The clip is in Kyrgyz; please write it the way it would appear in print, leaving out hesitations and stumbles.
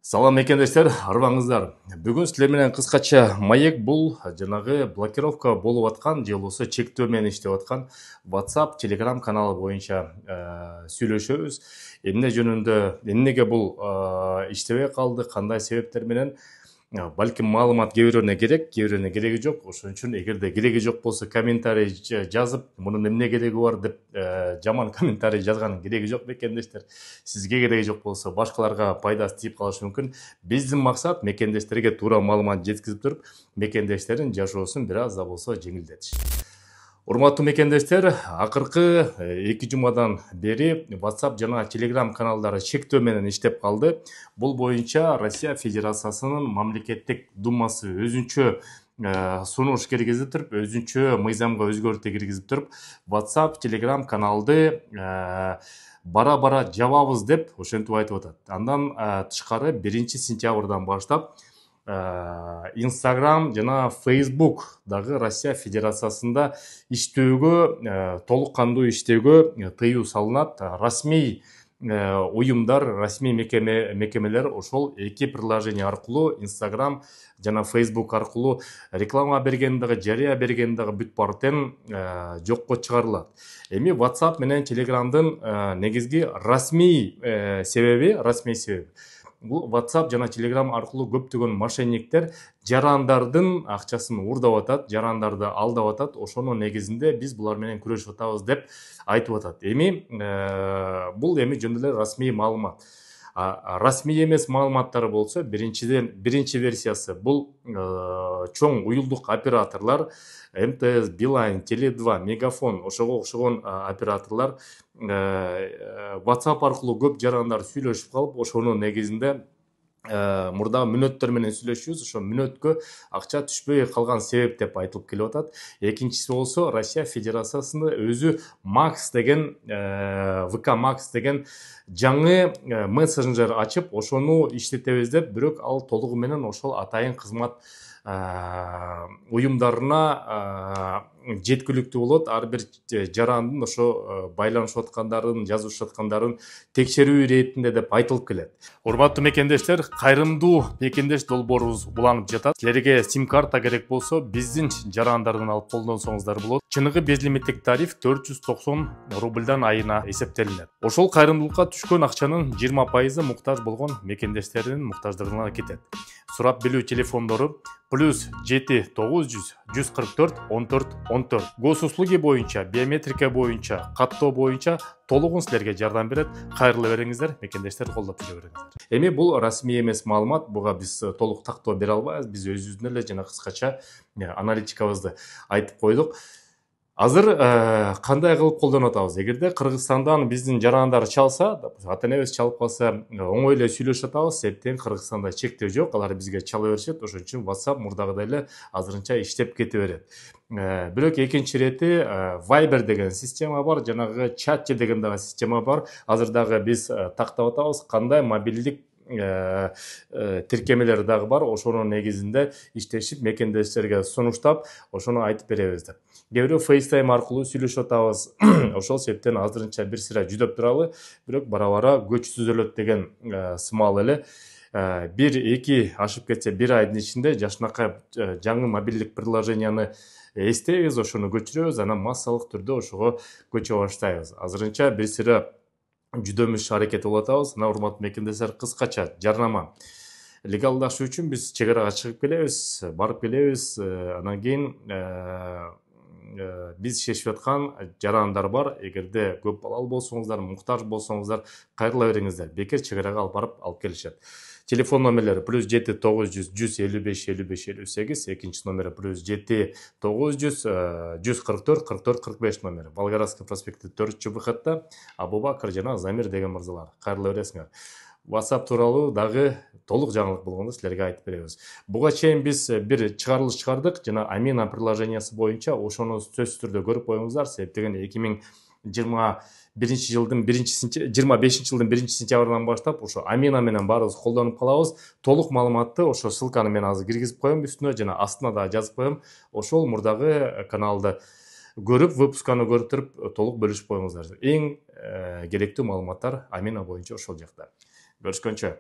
Салам мекендештер, арбаңыздар. Бүгін сілер менен кыскача маек бул жанагы блокировка болуп аткан же болбосо чектөө менен иштеп аткан WhatsApp, Telegram каналы боюнча сүйлөшөбүз. Эмне жөнүндө, эмнеге бул иштебей калды, кандай себептер менен, балким маалымат кээ бирөөүнө керек, кээ бирөөүнө кереги жок. Ошон үчүн эгерде кереги жок болсо комментарий жазып, мунун эмне кереги бар деп жаман комментарий жазганын кереги жок мекендештер. Сизге кереги жок болсо башкаларга пайдасы тийип калышы мүмкүн. Биздин максат мекендештерге туура маалымат жеткизип туруп, мекендештердин жашоосун бир аз да болсо жеңилдетиш. Урматтуу мекендештер, акыркы 2 жумадан бери WhatsApp жана Telegram каналдары чектөө менен иштеп калды. Бул боюнча Россия Федерациясынын мамлекеттик думасы өзүнчө сунуш киргизип туруп, өзүнчө мыйзамга өзгөртүү киргизип туруп, WhatsApp, Telegram каналды бара-бара жабабыз деп ошентип айтып атат. Андан тышкары 1-сентябрдан баштап Instagram жана Facebook дагы Россия Федерациясында иштөөгө, толук кандуу иштөөгө тыюу салынат. Расмий уюмдар, расмий мекемелер ошол эки приложение аркылуу, Instagram жана Facebook аркылуу реклама берген дагы, жарыя берген дагы бүт бартен жокко чыгарылат. Эми WhatsApp менен Telegramдын негизги расмий себеби бул WhatsApp жана Telegram аркылуу көптөгөн мошенниктер жарандардын акчасын уурдап атат, жарандарды алдап атат. Ошонун негизинде биз булар менен күрөшүп атабыз деп айтып атат. Эми бул жөн эле расмий маалымат. Расмий эмес маалыматтары болсо, биринчи версиясы бул чоң уюлдук операторлар, МТС, Билайн, Теле2, Мегафон, ошого окшогон операторлар WhatsApp аркылуу көп жарандар сүйлөшүп калып, ошонун негизинде мурдагы мүнөттөр менен сүйлөшүбүз, ошо мүнөткө акча түшпөй калган себеп деп айтылып келип атат. Экинчиси болсо Россия Федерациясында өзү Max деген, VK Max деген жаңы мессенджер ачып, ошону иштетебиз деп, бирок ал толугу менен ошол атайын кызмат уюмдарына жеткиликтүү болот. Ар бир жарандын ошо байланышып аткандарын, жазышып аткандарын текшерүү иретинде деп айтылып келет. Урматтуу мекендештер, кайрымдуу мекендеш долбоорубуз уланып жатат. Силерге сим карта керек болсо, биздин жарандардан алып колдонсоңуздар болот. Чыныгы безлимиттик тариф 490 рубльдан айына эсептелинет. Ошол кайрымдуулукка түшкөн акчанын 20% муктаж болгон мекендештердин муктаждыгына кетет. Сурап билүү телефондору +7 900 144 14 14. Госуслуги боюнча, биометрика боюнча, каттоо боюнча толугун силерге жардам берет. Кайрылы бериңиздер, мекендештер, колдоп жүрө бериңиздер. Эми бул расмий эмес маалымат, буга биз толук тактоо бере албайбыз. Биз өзүбүздүн эле жана кыскача аналитикабызды айтып койдук. Азыр кандай кылып колдонуп атабыз? Эгерде Кыргызстандан биздин жарандар чалса, ата энебиз чалып калса, оңой эле сүйлөшүп атабыз. Себептен Кыргызстанда чектөө жок, алар бизге чала беришет. Ошон үчүн WhatsApp мурдагыдай эле азырынча иштеп кете берет. Бирок экинчи рети Viber деген система бар, жанагы Chatty деген дагы система бар. Азыр дагы биз тактап атабыз, кандай мобилдик тиркемелер дагы бар. Ошонун негизинде иштешип, мекендештерге сунуштап, ошону айтып беребиз деп. Кээ бирөө FaceTime аркылуу сүйлөшүп атабыз. Ошол себептен азырынча бир сыра жүдөп туралы, бирок бара-бара көч түзөлөт деген сымал эле. 1-2 ашып кетсе, 1 айдын ичинде жашынакай жаңы мобилдик приложенияны эстейбиз, ошону көчүрөбүз, анан массалык түрдө ошого көчө баштайбыз. Азырынча бир сыра жүдөмүш аракети болуп атабыз. Мына урматтуу мекендештер, кыскача жарнама. Легалдашуу үчүн биз чек арага чыгып келебиз, барып келебиз. Анан кийин биз шешип аткан жарандар бар. Эгерде көп балалуу болсоңуздар, муктаж болсоңуздар, кайрыла бериңиздер. Бекер чек арага алып келишет. Телефон номерлери +7 900 155 55 58, экинчи номери +7 900 144 44 45 номери. Волгоградский проспекти 4-выходта Абубакыр жана Замир деген мырзалар. Кайрыла бересиңер. WhatsApp тууралуу дагы толук жаңылык болгондо силерге айтып беребиз. Буга чейин биз бир чыгарылыш чыгардык жана Амина приложениясы боюнча, ошону сөзсүз түрдө көрүп коюңуздар. Себептен 2025 жылдын 1-сентябрынан баштап ошо Амина менен баарыбыз колдонуп калабыз. Толук маалыматты ошо ссылканы мен азыр киргизип коем үстүнө, жана астына да жазып коем. Ошол мурдагы каналды көрүп, выпусканы көрүп туруп толук бөлүшүп коюңуздар. Эң керектүү маалыматтар Амина боюнча ошол жакта. Görüşкөнчө.